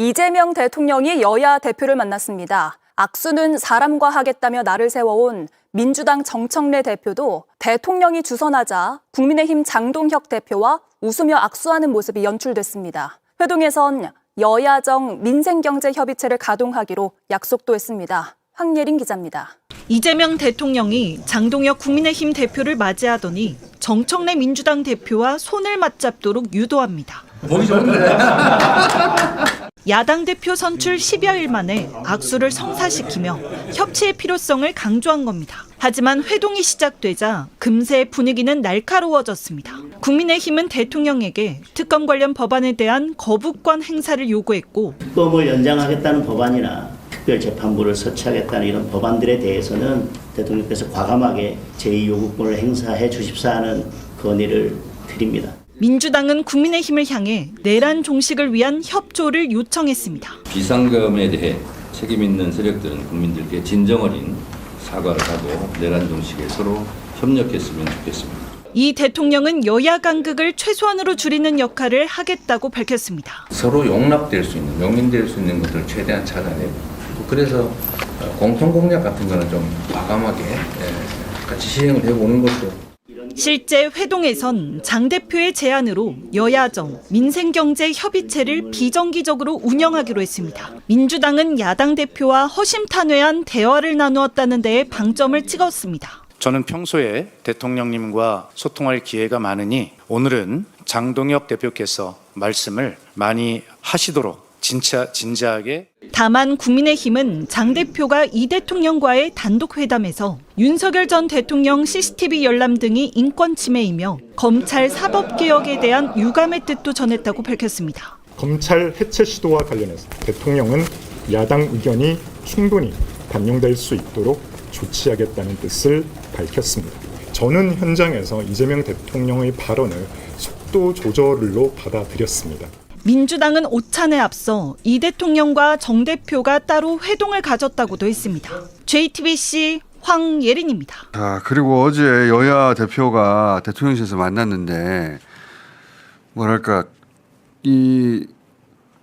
이재명 대통령이 여야 대표를 만났습니다. 악수는 사람과 하겠다며 날을 세워온 민주당 정청래 대표도 대통령이 주선하자 국민의힘 장동혁 대표와 웃으며 악수하는 모습이 연출됐습니다. 회동에선 여야정 민생경제협의체를 가동하기로 약속도 했습니다. 황예린 기자입니다. 이재명 대통령이 장동혁 국민의힘 대표를 맞이하더니 정청래 민주당 대표와 손을 맞잡도록 유도합니다. 야당 대표 선출 10여일 만에 악수를 성사시키며 협치의 필요성을 강조한 겁니다. 하지만 회동이 시작되자 금세 분위기는 날카로워졌습니다. 국민의힘은 대통령에게 특검 관련 법안에 대한 거부권 행사를 요구했고, 특검을 연장하겠다는 법안이나 특별재판부를 설치하겠다는 이런 법안들에 대해서는 대통령께서 과감하게 제2요구권을 행사해 주십사 하는 건의를 드립니다. 민주당은 국민의힘을 향해 내란 종식을 위한 협조를 요청했습니다. 비상금에 대해 책임 있는 세력들은 국민들께 진정 어린 사과를 하고 내란 종식에 서로 협력했으면 좋겠습니다. 이 대통령은 여야 간극을 최소한으로 줄이는 역할을 하겠다고 밝혔습니다. 서로 용납될 수 있는, 용인될 수 있는 것들을 최대한 찾아내고, 그래서 공통 공약 같은 거는 좀 과감하게 같이 시행을 해보는 것도. 실제 회동에선 장 대표의 제안으로 여야정 민생경제협의체를 비정기적으로 운영하기로 했습니다. 민주당은 야당 대표와 허심탄회한 대화를 나누었다는 데에 방점을 찍었습니다. 저는 평소에 대통령님과 소통할 기회가 많으니 오늘은 장동혁 대표께서 말씀을 많이 하시도록 진지하게. 다만 국민의힘은 장 대표가 이 대통령과의 단독 회담에서 윤석열 전 대통령 CCTV 열람 등이 인권 침해이며 검찰 사법개혁에 대한 유감의 뜻도 전했다고 밝혔습니다. 검찰 해체 시도와 관련해서 대통령은 야당 의견이 충분히 반영될 수 있도록 조치하겠다는 뜻을 밝혔습니다. 저는 현장에서 이재명 대통령의 발언을 속도 조절로 받아들였습니다. 민주당은 오찬에 앞서 이 대통령과 정 대표가 따로 회동을 가졌다고도 했습니다. JTBC 황예린입니다. 그리고 어제 여야 대표가 대통령실에서 만났는데 뭐랄까 이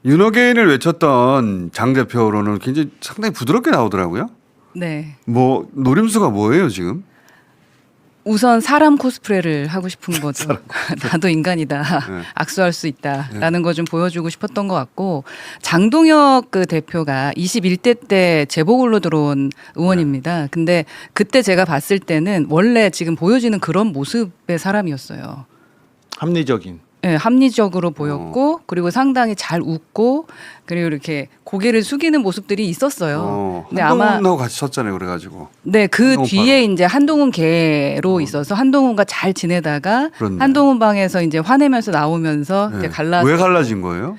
윤어게인을 외쳤던 장 대표로는 굉장히 상당히 부드럽게 나오더라고요. 네. 뭐 노림수가 뭐예요 지금? 우선 사람 코스프레를 하고 싶은 거죠. 나도 인간이다. 네. 악수할 수 있다라는 거 좀 보여주고 싶었던 것 같고, 장동혁 그 대표가 21대 때 재보궐로 들어온 의원입니다. 근데 그때 제가 봤을 때는 원래 지금 보여지는 그런 모습의 사람이었어요. 합리적인. 네, 합리적으로 보였고, 그리고 상당히 잘 웃고, 그리고 이렇게 고개를 숙이는 모습들이 있었어요. 근데 한동훈하고 같이 섰잖아요, 그래가지고. 네, 그 한동훈 뒤에 이제 한동훈 계로 있어서 한동훈과 잘 지내다가 그렇네. 한동훈 방에서 이제 화내면서 나오면서 이제 왜 갈라진 거예요?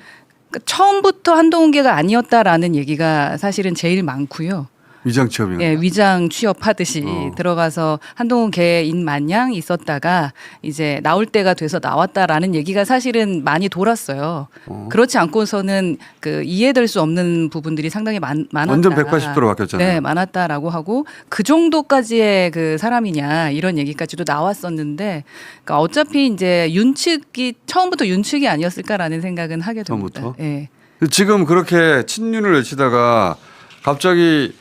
그러니까 처음부터 한동훈 계가 아니었다라는 얘기가 사실은 제일 많고요. 위장 취업이요. 예, 위장 취업하듯이 들어가서 한동훈 개인 마냥 있었다가 이제 나올 때가 돼서 나왔다라는 얘기가 사실은 많이 돌았어요. 그렇지 않고서는 그 이해될 수 없는 부분들이 상당히 많았다. 완전 180도로 바뀌었잖아요. 네, 많았다라고 하고 그 정도까지의 그 사람이냐 이런 얘기까지도 나왔었는데, 그러니까 어차피 이제 윤측이 처음부터 윤측이 아니었을까라는 생각은 하게 됩니다. 처음부터? 예. 지금 그렇게 친윤을 외치다가 갑자기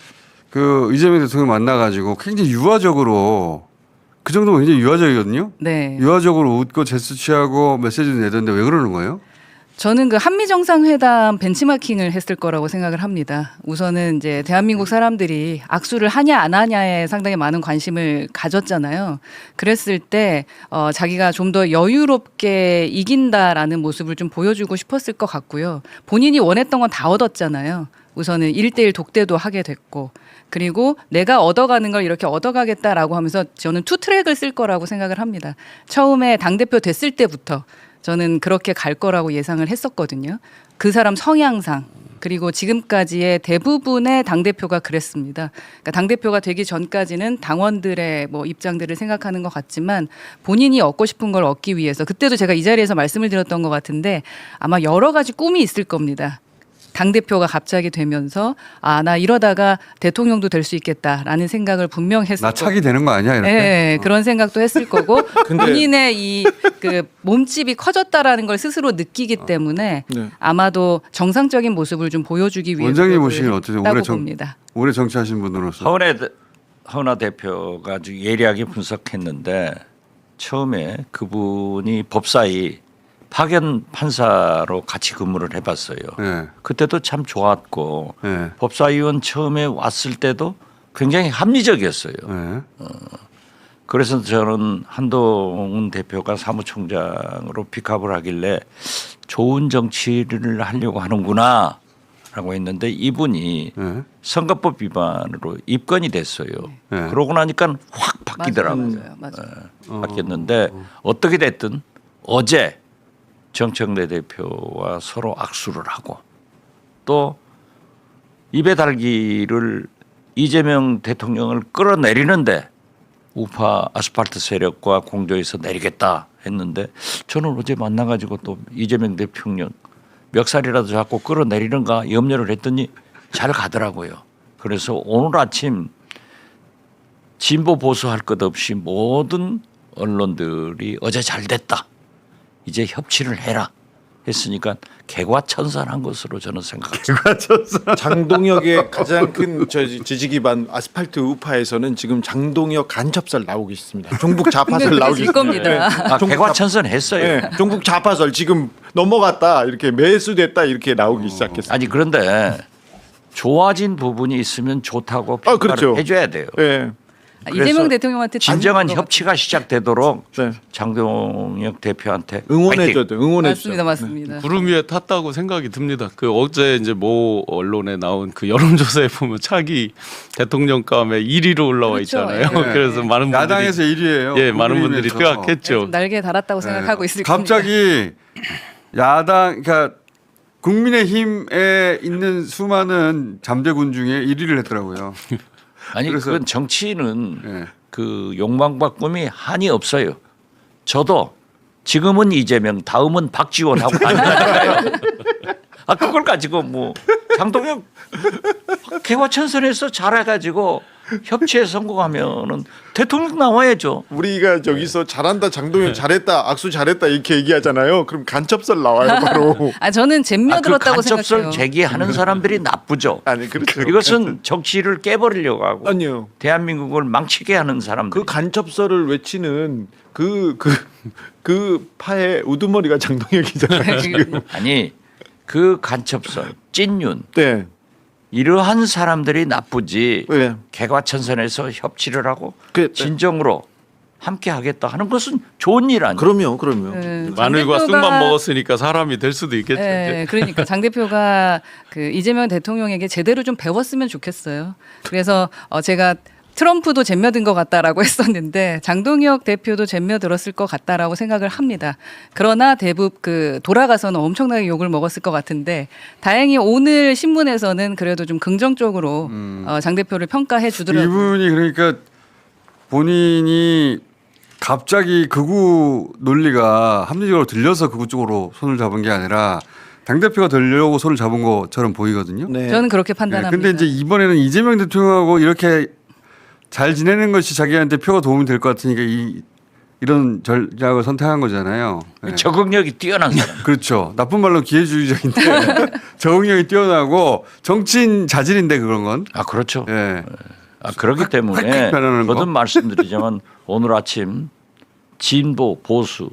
그 이재명 대통령 만나가지고 굉장히 유화적으로, 그 정도면 굉장히 유화적이거든요. 네. 유화적으로 웃고 제스 취하고 메시지를 내던데 왜 그러는 거예요? 저는 그 한미 정상회담 벤치마킹을 했을 거라고 생각을 합니다. 우선은 이제 대한민국 사람들이 악수를 하냐 안 하냐에 상당히 많은 관심을 가졌잖아요. 그랬을 때 자기가 좀 더 여유롭게 이긴다라는 모습을 좀 보여주고 싶었을 것 같고요. 본인이 원했던 건 다 얻었잖아요. 우선은 1대1 독대도 하게 됐고, 그리고 내가 얻어가는 걸 이렇게 얻어가겠다라고 하면서 저는 투 트랙을 쓸 거라고 생각을 합니다. 처음에 당대표 됐을 때부터 저는 그렇게 갈 거라고 예상을 했었거든요. 그 사람 성향상, 그리고 지금까지의 대부분의 당대표가 그랬습니다. 그러니까 당대표가 되기 전까지는 당원들의 뭐 입장들을 생각하는 것 같지만 본인이 얻고 싶은 걸 얻기 위해서, 그때도 제가 이 자리에서 말씀을 드렸던 것 같은데 아마 여러 가지 꿈이 있을 겁니다. 당대표가 갑자기 되면서 나 이러다가 대통령도 될 수 있겠다라는 생각을 분명 했을 나 차기 되는 거 아니야 이렇게? 네, 그런 생각도 했을 거고 본인의 이 그 몸집이 커졌다라는 걸 스스로 느끼기 때문에 네. 아마도 정상적인 모습을 좀 보여주기 위해 원장님 보시기엔 어떠세요? 봅니다. 오래 정치하신 분으로서. 허은하 대표가 아주 예리하게 분석했는데 처음에 그분이 법사위 파견 판사로 같이 근무를 해봤어요. 네. 그때도 참 좋았고 네. 법사위원 처음에 왔을 때도 굉장히 합리적이었어요. 네. 그래서 저는 한동훈 대표가 사무총장으로 픽업을 하길래 좋은 정치를 하려고 하는구나 라고 했는데 이분이 네. 선거법 위반으로 입건이 됐어요. 네. 그러고 나니까 확 바뀌더라고요. 맞아요. 바뀌었는데 어떻게 됐든 어제 정청래 대표와 서로 악수를 하고 또 입에 달기를 이재명 대통령을 끌어내리는데 우파 아스팔트 세력과 공조해서 내리겠다 했는데 저는 어제 만나가지고 또 이재명 대통령 멱살이라도 잡고 끌어내리는가 염려를 했더니 잘 가더라고요. 그래서 오늘 아침 진보 보수 할 것 없이 모든 언론들이 어제 잘 됐다. 이제 협치를 해라 했으니까 개과천선한 것으로 저는 생각합니다. 장동혁의 가장 큰 지지 기반 아스팔트 우파에서는 지금 장동혁 간첩설 나오고 있습니다. 종북 좌파설 나오고 있습니다. 겁니다. 개과천선했어요. 네, 종북 좌파설 지금 넘어갔다 이렇게 매수됐다 이렇게 나오기 시작했어요. 아니 그런데 좋아진 부분이 있으면 좋다고 평가를 그렇죠. 해줘야 돼요. 네. 이재명 대통령한테 진정한 협치가 시작되도록 네. 장동혁 대표한테 응원해줘도 응원해줘도. 맞습니다. 구름 위에 탔다고 생각이 듭니다. 그 어제 이제 모 언론에 나온 그 여론조사에 보면 차기 대통령감에 1위로 올라와 그렇죠. 있잖아요. 예. 그래서 많은 분들이 야당에서 1위예요. 예, 많은 분들이 뜨악했죠. 좀 날개 달았다고 생각하고 있을 겁니다. 갑자기 야당 그러니까 국민의힘에 있는 수많은 잠재군 중에 1위를 했더라고요. 아니 그래서- 그건 정치는 예. 그 욕망과 꿈이 한이 없어요. 저도 지금은 이재명, 다음은 박지원 하고 다니니까요. 그걸 가지고 뭐 장동혁 개과천선에서 잘해가지고 협치에 성공하면은 대통령 나와야죠. 우리가 저기서 잘한다 장동혁 잘했다 악수 잘했다 이렇게 얘기하잖아요. 그럼 간첩설 나와요 바로. 저는 그 잼며들었다고 간첩설 생각해요. 제기하는 사람들이 나쁘죠. 아니 그렇죠. 이것은 정치를 깨버리려고 하고 아니요. 대한민국을 망치게 하는 사람들. 그 간첩설을 외치는 그 파의 우두머리가 장동혁이잖아요. 지금. 아니 그 간첩설, 찐윤 네. 이러한 사람들이 나쁘지. 네. 개과천선에서 협치를 하고 그- 진정으로 함께 하겠다 하는 것은 좋은 일 아니에요. 그럼요. 네, 마늘과 장 쑥만 대표가- 먹었으니까 사람이 될 수도 있겠죠. 네, 그러니까 장 대표가 그 이재명 대통령에게 제대로 좀 배웠으면 좋겠어요. 그래서 제가 트럼프도 잼며든 것 같다라고 했었는데 장동혁 대표도 잼며들었을 것 같다라고 생각을 합니다. 그러나 대부분 돌아가서는 엄청나게 욕을 먹었을 것 같은데 다행히 오늘 신문에서는 그래도 좀 긍정적으로 장 대표를 평가해 주더라고요. 이분이 그러니까 본인이 갑자기 극우 논리가 합리적으로 들려서 극우 쪽으로 손을 잡은 게 아니라 당대표가 되려고 손을 잡은 것처럼 보이거든요. 네. 저는 그렇게 판단합니다. 근데 이제 이번에는 이재명 대통령하고 이렇게 잘 지내는 것이 자기한테 표가 도움이 될 것 같으니까 이런 전략을 선택한 거잖아요. 네. 적응력이 뛰어난 사람. 그렇죠. 나쁜 말로 기회주의적인데 적응력이 뛰어나고 정치인 자질인데 그런 건. 그렇죠. 예. 그렇기 때문에 확 변하는 거. 거듭 말씀드리지만 오늘 아침 진보 보수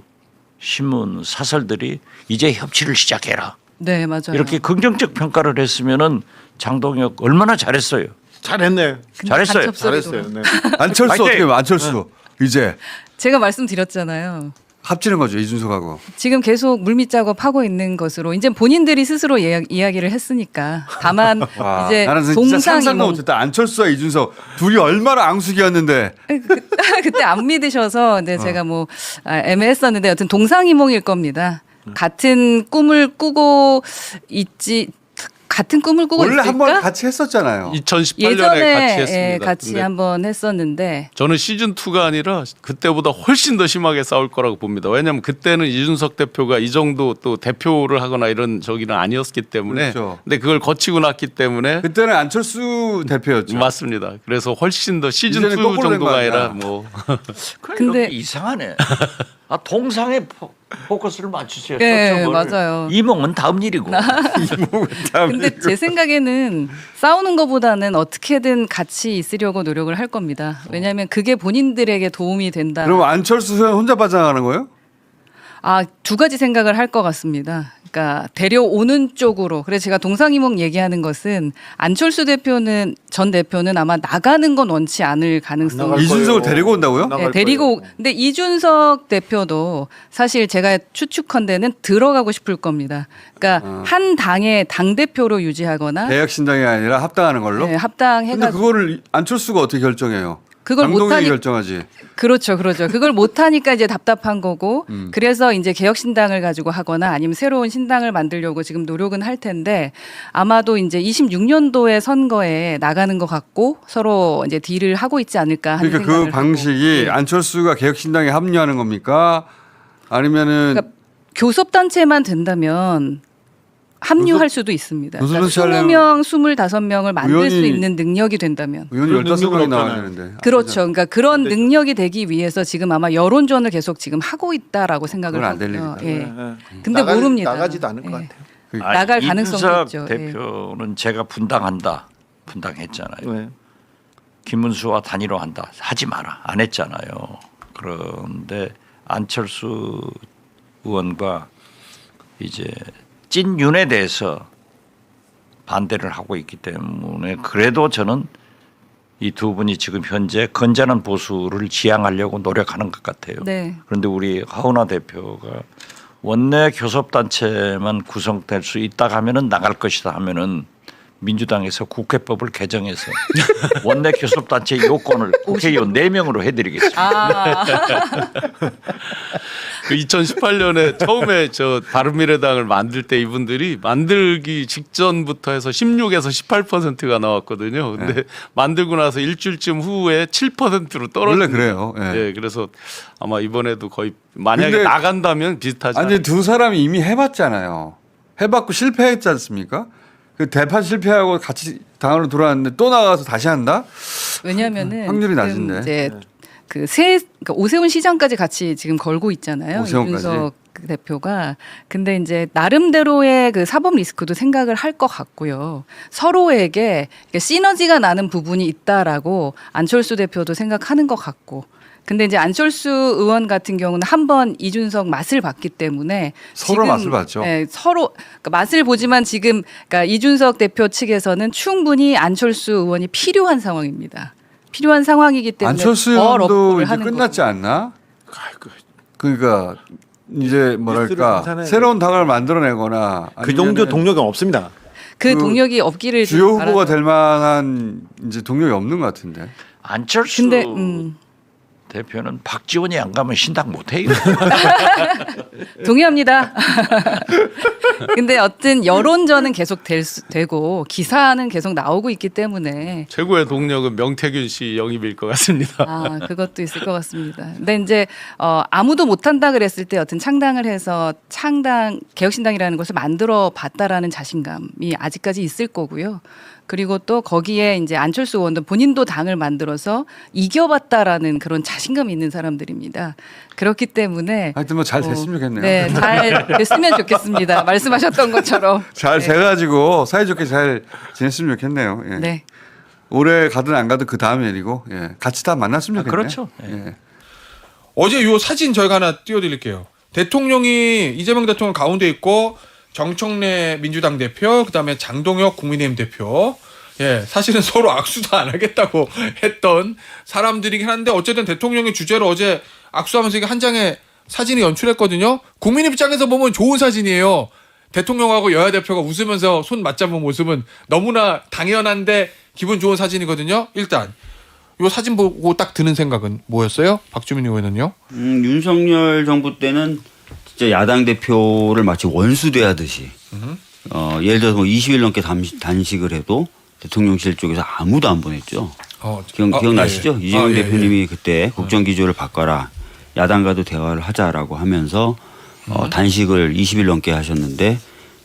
신문 사설들이 이제 협치를 시작해라. 네, 맞아요. 이렇게 긍정적 평가를 했으면은 장동혁 얼마나 잘했어요. 잘했네. 잘했어요. 간첩설이 잘했어요. 네. 안철수 파이팅! 어떻게 하면 안철수 이제 제가 말씀드렸잖아요. 합치는 거죠 이준석하고. 지금 계속 물밑 작업하고 있는 것으로 이제 본인들이 스스로 이야기를 했으니까 다만 와, 이제 나는 진짜 상상도 동상이몽 못했다. 안철수와 이준석 둘이 얼마나 앙숙이었는데. 그때 안 믿으셔서 이제 제가 애매했었는데 여튼 동상이몽일 겁니다. 같은 꿈을 꾸고 있지. 같은 꿈을 꾸고 원래 있을까? 한 번 같이 했었잖아요. 2018년에 예전에 같이 했습니다. 예, 같이 근데 한번 했었는데 저는 시즌 2가 아니라 그때보다 훨씬 더 심하게 싸울 거라고 봅니다. 왜냐하면 그때는 이준석 대표가 이 정도 또 대표를 하거나 이런 저기는 아니었기 때문에. 그렇죠. 근데 그걸 거치고 났기 때문에. 그때는 안철수 대표였죠. 맞습니다. 그래서 훨씬 더 시즌 2 이제는 거꾸로 된 정도가 거 아니야. 아니라 뭐. 근데 이상하네. 아, 동상에 포커스를 맞추세요. 네, 초점을. 맞아요. 이몽은 다음 일이고. 근데 제 생각에는 싸우는 것보다는 어떻게든 같이 있으려고 노력을 할 겁니다. 왜냐하면 그게 본인들에게 도움이 된다. 그럼 안철수 의원 혼자 반장하는 거예요? 아, 두 가지 생각을 할 것 같습니다. 그러니까 데려오는 쪽으로. 그래서 제가 동상이몽 얘기하는 것은 안철수 전 대표는 아마 나가는 건 원치 않을 가능성이. 이준석을 데리고 온다고요? 네, 데리고. 근데 이준석 대표도 사실 제가 추측컨대는 들어가고 싶을 겁니다. 그러니까 한 당의 당 대표로 유지하거나 개혁신당이 아니라 합당하는 걸로? 네, 근데 합당해가지고. 그거를 안철수가 어떻게 결정해요? 그걸 장동혁이 못하니 결정하지. 그렇죠. 그걸 못하니까 이제 답답한 거고, 그래서 이제 개혁신당을 가지고 하거나 아니면 새로운 신당을 만들려고 지금 노력은 할 텐데, 아마도 이제 26년도에 선거에 나가는 것 같고 서로 이제 딜을 하고 있지 않을까 하는 그러니까 생각을 그 방식이 하고. 안철수가 개혁신당에 합류하는 겁니까? 아니면은 그러니까 교섭단체만 된다면 합류할 수도 있습니다. 그러니까 교섭단체 20명, 25명을 만들 수 의원이- 있는 능력이 된다면. 의원이 그런 15명이 능력은 나와야 없잖아요. 되는데. 그렇죠. 그러니까 그런 능력이 되기 위해서 지금 아마 여론전을 계속 지금 하고 있다라고 생각을 그건 안 하고요. 될 예. 근데 모릅니다. 나가지도 않을 것 예. 같아요. 아니, 나갈 가능성도 이준석 있죠. 대표는 제가 분당했잖아요. 네. 김문수와 단일화한다. 하지 마라. 안 했잖아요. 그런데 안철수 의원과 이제 찐윤에 대해서 반대를 하고 있기 때문에 그래도 저는 이 두 분이 지금 현재 건전한 보수를 지향하려고 노력하는 것 같아요. 네. 그런데 우리 하은하 대표가 원내 교섭단체만 구성될 수 있다 하면은 나갈 것이다 하면은 민주당에서 국회법을 개정해서 원내 교섭단체 요건을 국회의원 4명으로 해드리겠습니다. 아, 그 2018년에 처음에 저 바른미래당을 만들 때 이분들이 만들기 직전부터 해서 16에서 18%가 나왔거든요. 근데 만들고 나서 일주일쯤 후에 7%로 떨어졌어요. 원래 그래요. 예. 예, 그래서 아마 이번에도 거의 만약에 근데 나간다면 비슷하지 아니 않을까. 두 사람이 이미 해봤잖아요. 해봤고 실패했지 않습니까? 그 대판 실패하고 같이 당으로 돌아왔는데 또 나가서 다시 한다? 왜냐하면은 확률이 지금 낮은데. 이제 그러니까 오세훈 시장까지 같이 지금 걸고 있잖아요. 오세훈까지. 이준석 대표가. 근데 이제 나름대로의 그 사법 리스크도 생각을 할 것 같고요. 서로에게 시너지가 나는 부분이 있다라고 안철수 대표도 생각하는 것 같고. 근데 이제 안철수 의원 같은 경우는 한번 이준석 맛을 봤기 때문에 서로 맛을 봤죠. 네, 서로 그러니까 맛을 보지만 지금 그러니까 이준석 대표 측에서는 충분히 안철수 의원이 필요한 상황입니다. 필요한 상황이기 때문에 안철수 더 의원도 러프를 이제 하는 끝났지 거죠. 않나? 아이고, 그러니까 이제 뭐랄까 괜찮아요. 새로운 당을 만들어내거나 그 정도 아니면은 동력은 없습니다. 그 그 동력이 없기를 주요 좀 후보가 바라죠. 될 만한 이제 동력이 없는 것 같은데. 안철수 근데 대표는 박지원이 안 가면 신당 못해요. 동의합니다. 근데 어떤 여론전은 계속 되고 기사는 계속 나오고 있기 때문에 최고의 동력은 명태균 씨 영입일 것 같습니다. 아, 그것도 있을 것 같습니다. 근데 이제 아무도 못한다 그랬을 때 여튼 창당을 해서 개혁신당이라는 것을 만들어 봤다라는 자신감이 아직까지 있을 거고요. 그리고 또 거기에 이제 안철수 의원도 본인도 당을 만들어서 이겨봤다라는 그런 자신감이 있는 사람들입니다. 그렇기 때문에 하여튼 뭐 잘 됐으면 좋겠네요. 네, 잘 됐으면 좋겠습니다. 말씀하셨던 것처럼. 잘 네. 돼가지고 사이좋게 잘 지냈으면 좋겠네요. 예. 네. 올해 가든 안 가든 그 다음 일이고 예. 같이 다 만났으면 좋겠네요. 그렇죠. 예. 어제 요 사진 저희가 하나 띄워드릴게요. 대통령이 이재명 대통령 가운데 있고 정청래 민주당 대표, 그다음에 장동혁 국민의힘 대표. 예, 사실은 서로 악수도 안 하겠다고 했던 사람들이긴 한데 어쨌든 대통령의 주제로 어제 악수하면서 이게 한 장의 사진이 연출했거든요. 국민 입장에서 보면 좋은 사진이에요. 대통령하고 여야 대표가 웃으면서 손 맞잡은 모습은 너무나 당연한데 기분 좋은 사진이거든요. 일단 이 사진 보고 딱 드는 생각은 뭐였어요? 박주민 의원은요? 윤석열 정부 때는 진짜 야당 대표를 마치 원수 대하듯이 예를 들어서 뭐 20일 넘게 단식을 해도 대통령실 쪽에서 아무도 안 보냈죠. 기억나시죠? 예. 이재명 예, 대표님이 그때 국정기조를 바꿔라. 야당과도 대화를 하자라고 하면서 단식을 20일 넘게 하셨는데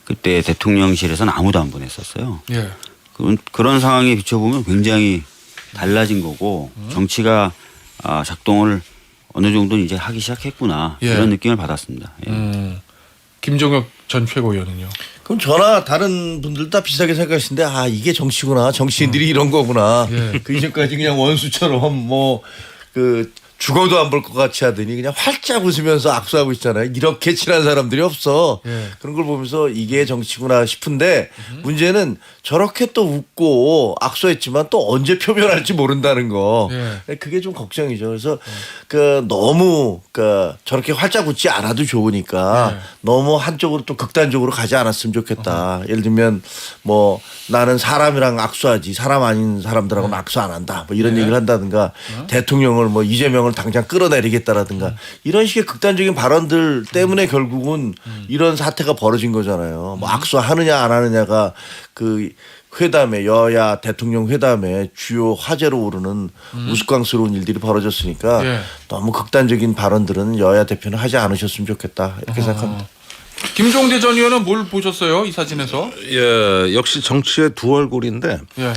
그때 대통령실에서는 아무도 안 보냈었어요. 예. 그런 상황에 비춰보면 굉장히 달라진 거고 정치가 작동을 어느 정도는 이제 하기 시작했구나 예. 이런 느낌을 받았습니다. 예. 김종혁 전 최고위원은요. 그럼 저나 다른 분들 다 비슷하게 생각하시는데 이게 정치구나. 정치인들이 이런 거구나. 예. 그 이전까지 그냥 원수처럼 뭐 죽어도 안 볼 것 같이 하더니 그냥 활짝 웃으면서 악수하고 있잖아요. 이렇게 친한 사람들이 없어. 예. 그런 걸 보면서 이게 정치구나 싶은데 문제는 저렇게 또 웃고 악수했지만 또 언제 표면할지 모른다는 거. 예. 그게 좀 걱정이죠. 그래서 너무 저렇게 활짝 웃지 않아도 좋으니까 너무 한쪽으로 또 극단적으로 가지 않았으면 좋겠다. 예를 들면 뭐 나는 사람이랑 악수하지 사람 아닌 사람들하고는 악수 안 한다. 뭐 이런 얘기를 한다든가 대통령을 뭐 이재명을 당장 끌어내리겠다라든가 이런 식의 극단적인 발언들 때문에 결국은 이런 사태가 벌어진 거잖아요. 뭐 악수하느냐 안 하느냐가 그 회담에 여야 대통령 회담에 주요 화제로 오르는 우스꽝스러운 일들이 벌어졌으니까 예. 너무 극단적인 발언들은 여야 대표는 하지 않으셨으면 좋겠다 이렇게 생각합니다. 김종대 전 의원은 뭘 보셨어요? 이 사진에서? 예, 역시 정치의 두 얼굴인데 예,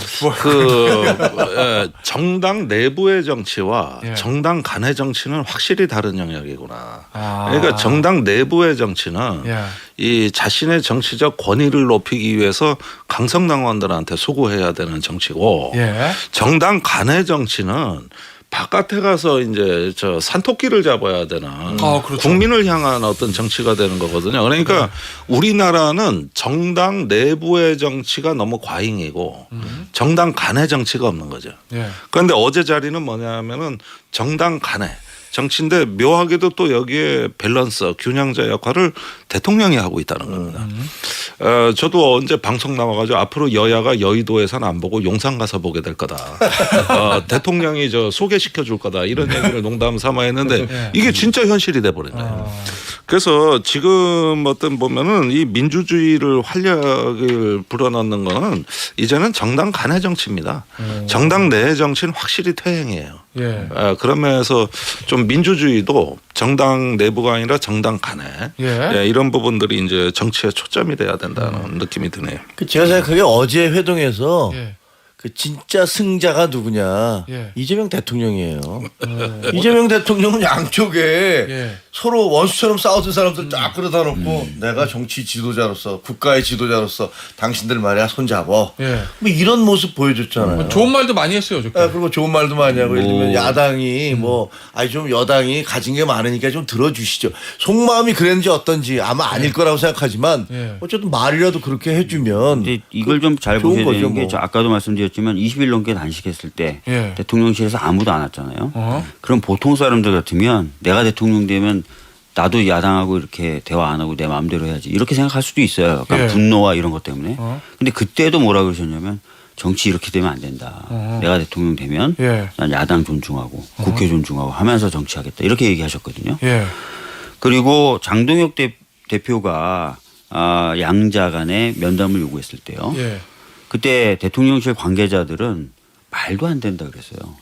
정당 내부의 정치와 예. 정당 간의 정치는 확실히 다른 영역이구나. 그러니까 정당 내부의 정치는 예. 이 자신의 정치적 권위를 높이기 위해서 강성당원들한테 수고해야 되는 정치고 예. 정당 간의 정치는 바깥에 가서 이제 산토끼를 잡아야 되는 그렇죠. 국민을 향한 어떤 정치가 되는 거거든요. 그러니까 우리나라는 정당 내부의 정치가 너무 과잉이고 정당 간의 정치가 없는 거죠. 예. 그런데 어제 자리는 뭐냐면은 정당 간의 정치인데 묘하게도 또 여기에 밸런스 균형자 역할을 대통령이 하고 있다는 겁니다. 저도 언제 방송 나와가지고 앞으로 여야가 여의도에서는 안 보고 용산 가서 보게 될 거다. 대통령이 소개시켜 줄 거다. 이런 얘기를 농담 삼아 했는데 이게 진짜 현실이 돼버린 거예요. 그래서 지금 보면은 이 민주주의를 활력을 불어넣는 거는 이제는 정당 간의 정치입니다. 정당 내의 정치는 확실히 퇴행이에요. 예. 그런 면에서 좀 민주주의도 정당 내부가 아니라 정당 간에 이런 부분들이 이제 정치의 초점이 돼야 된다는 느낌이 드네요. 제가 생각하기에 어제 회동에서 예. 그 진짜 승자가 누구냐? 예. 이재명 대통령이에요. 이재명 대통령은 양쪽에 서로 원수처럼 싸우던 사람들 쫙 끌어다 놓고 내가 정치 지도자로서 국가의 지도자로서 당신들 말이야 손잡어. 예. 뭐 이런 모습 보여줬잖아요. 좋은 말도 많이 했어요. 그리고 좋은 말도 많이 하고 예를 들면 야당이 좀 여당이 가진 게 많으니까 좀 들어주시죠. 속마음이 그랬는지 어떤지 아마 아닐 거라고 생각하지만 어쨌든 말이라도 그렇게 해주면 이걸 좀 잘 좋은 보셔야 되는 거죠, 게 뭐. 저 아까도 말씀드렸지만 20일 넘게 단식했을 때 예. 대통령실에서 아무도 안 왔잖아요. 그럼 보통 사람들 같으면 내가 대통령 되면 나도 야당하고 이렇게 대화 안 하고 내 마음대로 해야지 이렇게 생각할 수도 있어요. 약간 예. 분노와 이런 것 때문에. 근데 그때도 뭐라 그러셨냐면 정치 이렇게 되면 안 된다. 내가 대통령 되면 난 야당 존중하고 국회 존중하고 하면서 정치하겠다. 이렇게 얘기하셨거든요. 예. 그리고 장동혁 대표가 양자 간의 면담을 요구했을 때요. 예. 그때 대통령실 관계자들은 말도 안 된다 그랬어요.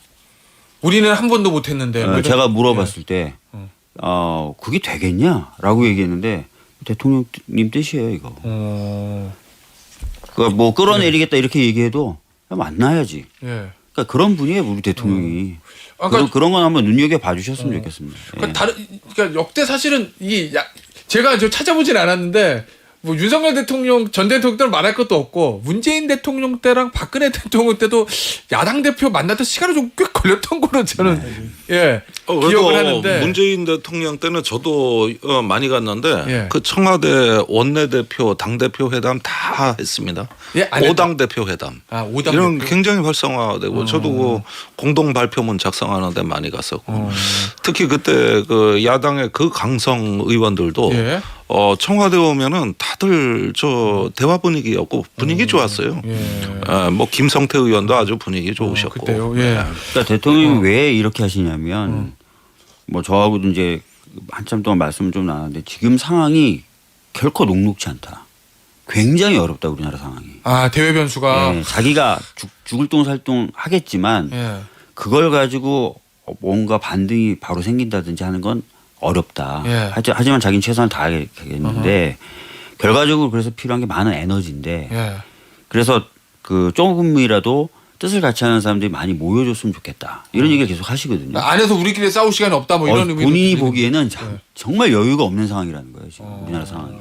우리는 한 번도 못 했는데. 제가 물어봤을 때 그게 되겠냐라고 얘기했는데 대통령님 뜻이에요 이거. 그러니까 뭐 끌어내리겠다 이렇게 얘기해도 만나야지. 예. 그러니까 그런 분이에요 우리 대통령이. 그러니까 그런 건 한번 눈여겨 봐주셨으면 좋겠습니다. 그러니까 역대 사실은 제가 찾아보진 않았는데 뭐 윤석열 대통령 전 대통령 때는 말할 것도 없고 문재인 대통령 때랑 박근혜 대통령 때도 야당 대표 만났던 시간이 좀 꽤 걸렸던 거로 저는 기억을 하는데 문재인 대통령 때는 저도 많이 갔는데 예. 그 청와대 원내대표 당대표 회담 다 했습니다. 예, 5당 대표 회담. 5당 이런 대표? 굉장히 활성화되고 저도 그 공동 발표문 작성하는 데 많이 갔었고 특히 그때 그 야당의 그 강성 의원들도 청와대 오면은 다들 대화 분위기였고 분위기 좋았어요. 뭐 김성태 의원도 아주 분위기 좋으셨고. 그때요. 그러니까 대통령이 왜 이렇게 하시냐면 뭐 저하고도 이제 한참 동안 말씀을 좀 나눴는데 지금 상황이 결코 녹록지 않다. 굉장히 어렵다 우리나라 상황이. 아 대외 변수가. 네, 자기가 죽을 똥 살 똥 하겠지만 예. 그걸 가지고 뭔가 반등이 바로 생긴다든지 하는 건 어렵다. 예. 하지만 자기는 최선을 다하겠는데 결과적으로 그래서 필요한 게 많은 에너지인데 예. 그래서 그 조금이라도 뜻을 같이 하는 사람들이 많이 모여줬으면 좋겠다. 이런 얘기를 계속 하시거든요. 안에서 우리끼리 싸울 시간이 없다 뭐 이런 의미로 본인이 들리는데. 보기에는 정말 여유가 없는 상황이라는 거예요. 지금 우리나라 상황이.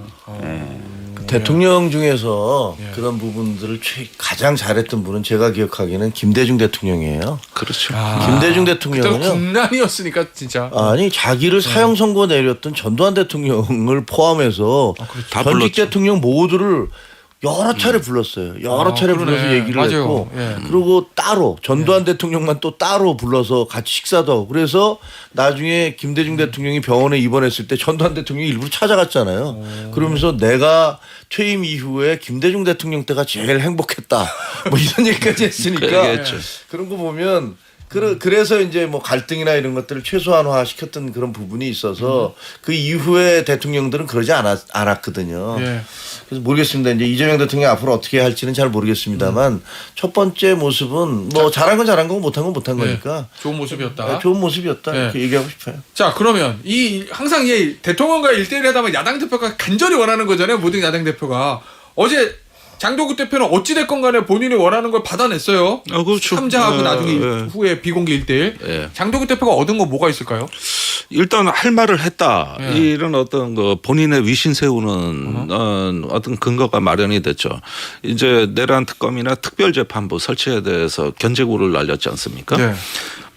대통령 중에서 그런 부분들을 가장 잘했던 분은 제가 기억하기에는 김대중 대통령이에요. 그렇죠. 김대중 그때 대통령은요. 국난이었으니까 진짜. 아니 자기를 사형 선고 내렸던 전두환 대통령을 포함해서 다 전직 불렀죠. 대통령 모두를 여러 차례 불렀어요. 여러 차례 그러네. 불러서 얘기를 맞아요. 했고 예. 그리고 따로 전두환 대통령만 또 따로 불러서 같이 식사도 하고 그래서 나중에 김대중 대통령이 병원에 입원했을 때 전두환 대통령이 일부러 찾아갔잖아요. 그러면서 내가 퇴임 이후에 김대중 대통령 때가 제일 행복했다. 뭐 이런 얘기까지 했으니까 얘기했죠. 그런 거 보면 그래서 이제 뭐 갈등이나 이런 것들을 최소한화 시켰던 그런 부분이 있어서 그 이후에 대통령들은 그러지 않았거든요. 예. 그래서 모르겠습니다. 이제 이재명 대통령이 앞으로 어떻게 할지는 잘 모르겠습니다만 첫 번째 모습은 뭐 잘한 건 잘한 거고 못한 건 못한 거니까 좋은 모습이었다. 좋은 모습이었다 이렇게 얘기하고 싶어요. 자 그러면 항상 이 대통령과 1대1 하다가 야당 대표가 간절히 원하는 거잖아요. 모든 야당 대표가. 어제 장도국 대표는 어찌됐건 간에 본인이 원하는 걸 받아냈어요. 그렇죠. 참자하고 나중에 후에 비공개 1대1. 예. 장도국 대표가 얻은 거 뭐가 있을까요? 일단 할 말을 했다. 이런 어떤 그 본인의 위신 세우는 어떤 근거가 마련이 됐죠. 이제 내란 특검이나 특별재판부 설치에 대해서 견제구를 날렸지 않습니까? 네.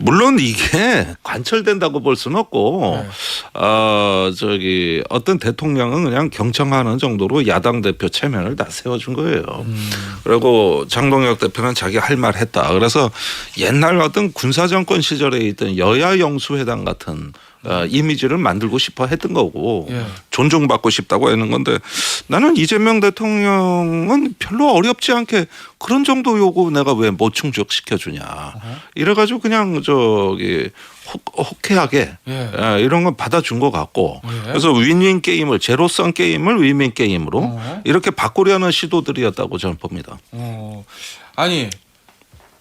물론 이게 관철된다고 볼 수는 없고 어떤 대통령은 그냥 경청하는 정도로 야당 대표 체면을 다 세워준 거예요. 그리고 장동혁 대표는 자기 할 말 했다. 그래서 옛날 어떤 군사정권 시절에 있던 여야 영수회담 같은 이미지를 만들고 싶어 했던 거고 존중받고 싶다고 하는 건데 나는 이재명 대통령은 별로 어렵지 않게 그런 정도 요구 내가 왜 못 충족시켜주냐 이래가지고 그냥 호쾌하게 이런 건 받아준 것 같고 그래서 윈윈 게임을 제로섬 게임을 윈윈 게임으로 이렇게 바꾸려는 시도들이었다고 저는 봅니다. 아니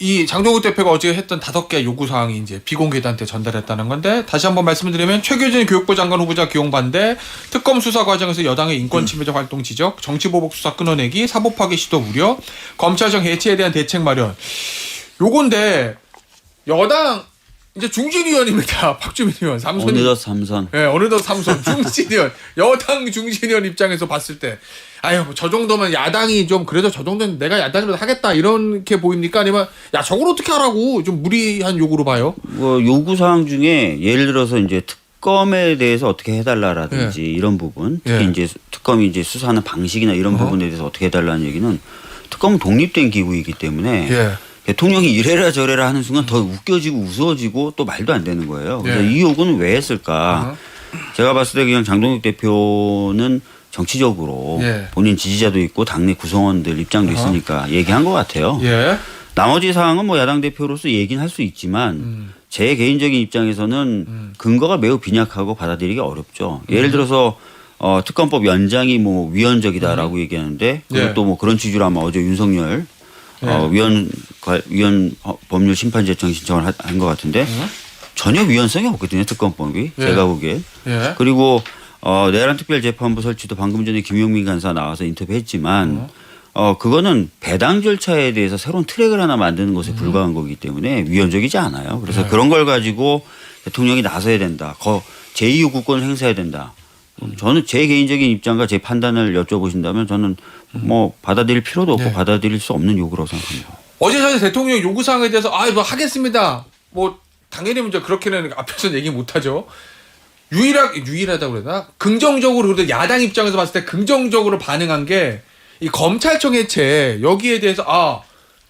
이 장동국 대표가 어제 했던 5개 요구사항이 이제 비공개단한테 전달했다는 건데 다시 한번 말씀드리면 최규진 교육부 장관 후보자 기용 반대, 특검 수사 과정에서 여당의 인권 침해적 활동 지적, 정치보복 수사 끊어내기, 사법 파괴 시도 우려, 검찰청 해체에 대한 대책 마련. 요건데 여당 이제 중진 의원입니다. 박주민 의원, 삼선. 어느덧 삼선. 네, 어느덧 삼선 중진 의원. 여당 중진 의원 입장에서 봤을 때 아유, 저 정도면 야당이 좀 그래도 저 정도는 내가 야당이라도 하겠다 이렇게 보입니까? 아니면 야 저걸 어떻게 하라고 좀 무리한 요구로 봐요? 뭐 요구 사항 중에 예를 들어서 이제 특검에 대해서 어떻게 해달라라든지 이런 부분, 특히 이제 특검이 이제 수사하는 방식이나 이런 부분에 대해서 어떻게 해달라는 얘기는 특검은 독립된 기구이기 때문에 대통령이 이래라 저래라 하는 순간 더 웃겨지고 우스워지고 또 말도 안 되는 거예요. 그래서 이 요구는 왜 했을까? 제가 봤을 때 그냥 장동혁 대표는 정치적으로 본인 지지자도 있고 당내 구성원들 입장도 있으니까 얘기한 것 같아요. 나머지 사항은 뭐 야당 대표로서 얘기는 할 수 있지만 제 개인적인 입장에서는 근거가 매우 빈약하고 받아들이기 어렵죠. 예를 들어서 특검법 연장이 뭐 위헌적이다라고 얘기하는데 그것도 뭐 그런 취지로 아마 어제 윤석열 위헌 법률 심판 제청 신청을 한 것 같은데 전혀 위헌성이 없거든요. 특검법이 제가 보기에. 그리고 내란 특별재판부 설치도 방금 전에 김용민 간사 나와서 인터뷰했지만 그거는 배당 절차에 대해서 새로운 트랙을 하나 만드는 것에 불과한 거기 때문에 위헌적이지 않아요. 그래서 그런 걸 가지고 대통령이 나서야 된다. 제2요구권을 행사해야 된다. 저는 제 개인적인 입장과 제 판단을 여쭤보신다면 저는 뭐 받아들일 필요도 없고 받아들일 수 없는 요구라고 생각합니다. 어제 사실 대통령 요구사항에 대해서 뭐 하겠습니다. 뭐 당연히 먼저 그렇게는 앞에서는 얘기 못하죠. 유일하다고 그러나 긍정적으로 그래도 야당 입장에서 봤을 때 긍정적으로 반응한 게 이 검찰청 해체 여기에 대해서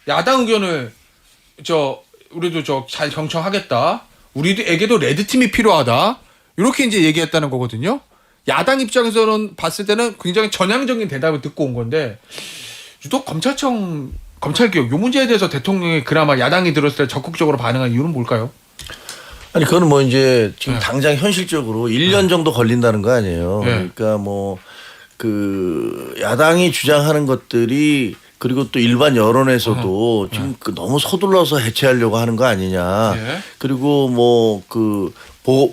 야당 의견을 우리도 잘 경청하겠다. 우리에게도 레드팀이 필요하다. 이렇게 이제 얘기했다는 거거든요. 야당 입장에서는 봤을 때는 굉장히 전향적인 대답을 듣고 온 건데 유독 검찰개혁 요 문제에 대해서 대통령이 그나마 야당이 들었을 때 적극적으로 반응한 이유는 뭘까요? 아니 그거는 뭐 이제 지금 당장 현실적으로 1년 정도 걸린다는 거 아니에요. 그러니까 뭐 그 야당이 주장하는 것들이 그리고 또 일반 여론에서도 지금 그 너무 서둘러서 해체하려고 하는 거 아니냐. 그리고 뭐 그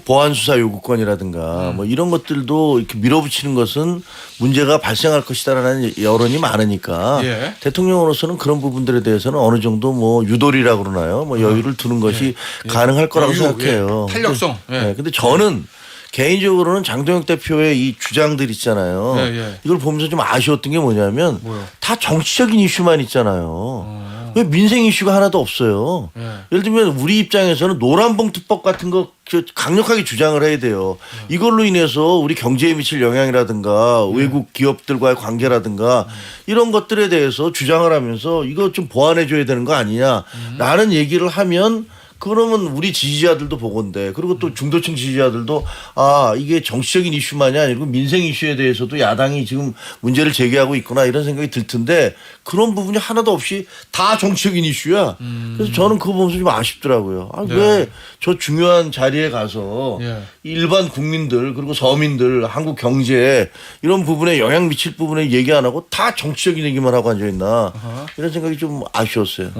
보안 수사 요구권이라든가 뭐 이런 것들도 이렇게 밀어붙이는 것은 문제가 발생할 것이다라는 여론이 많으니까 대통령으로서는 그런 부분들에 대해서는 어느 정도 뭐 유도리라고 그러나요? 뭐 여유를 두는 것이 가능할 거라고 생각해요. 탄력성. 근데 저는 개인적으로는 장동혁 대표의 이 주장들 있잖아요. 이걸 보면서 좀 아쉬웠던 게 뭐냐면 다 정치적인 이슈만 있잖아요. 왜 민생 이슈가 하나도 없어요. 예를 들면 우리 입장에서는 노란봉투법 같은 거 강력하게 주장을 해야 돼요. 이걸로 인해서 우리 경제에 미칠 영향이라든가 외국 기업들과의 관계라든가 이런 것들에 대해서 주장을 하면서 이거 좀 보완해 줘야 되는 거 아니냐라는 얘기를 하면 그러면 우리 지지자들도 보건데 그리고 또 중도층 지지자들도 아 이게 정치적인 이슈만이 아니고 민생 이슈에 대해서도 야당이 지금 문제를 제기하고 있구나 이런 생각이 들 텐데 그런 부분이 하나도 없이 다 정치적인 이슈야. 그래서 저는 그거 보면서 좀 아쉽더라고요. 아, 왜 저 중요한 자리에 가서 일반 국민들 그리고 서민들 한국 경제에 이런 부분에 영향 미칠 부분에 얘기 안 하고 다 정치적인 얘기만 하고 앉아 있나 이런 생각이 좀 아쉬웠어요.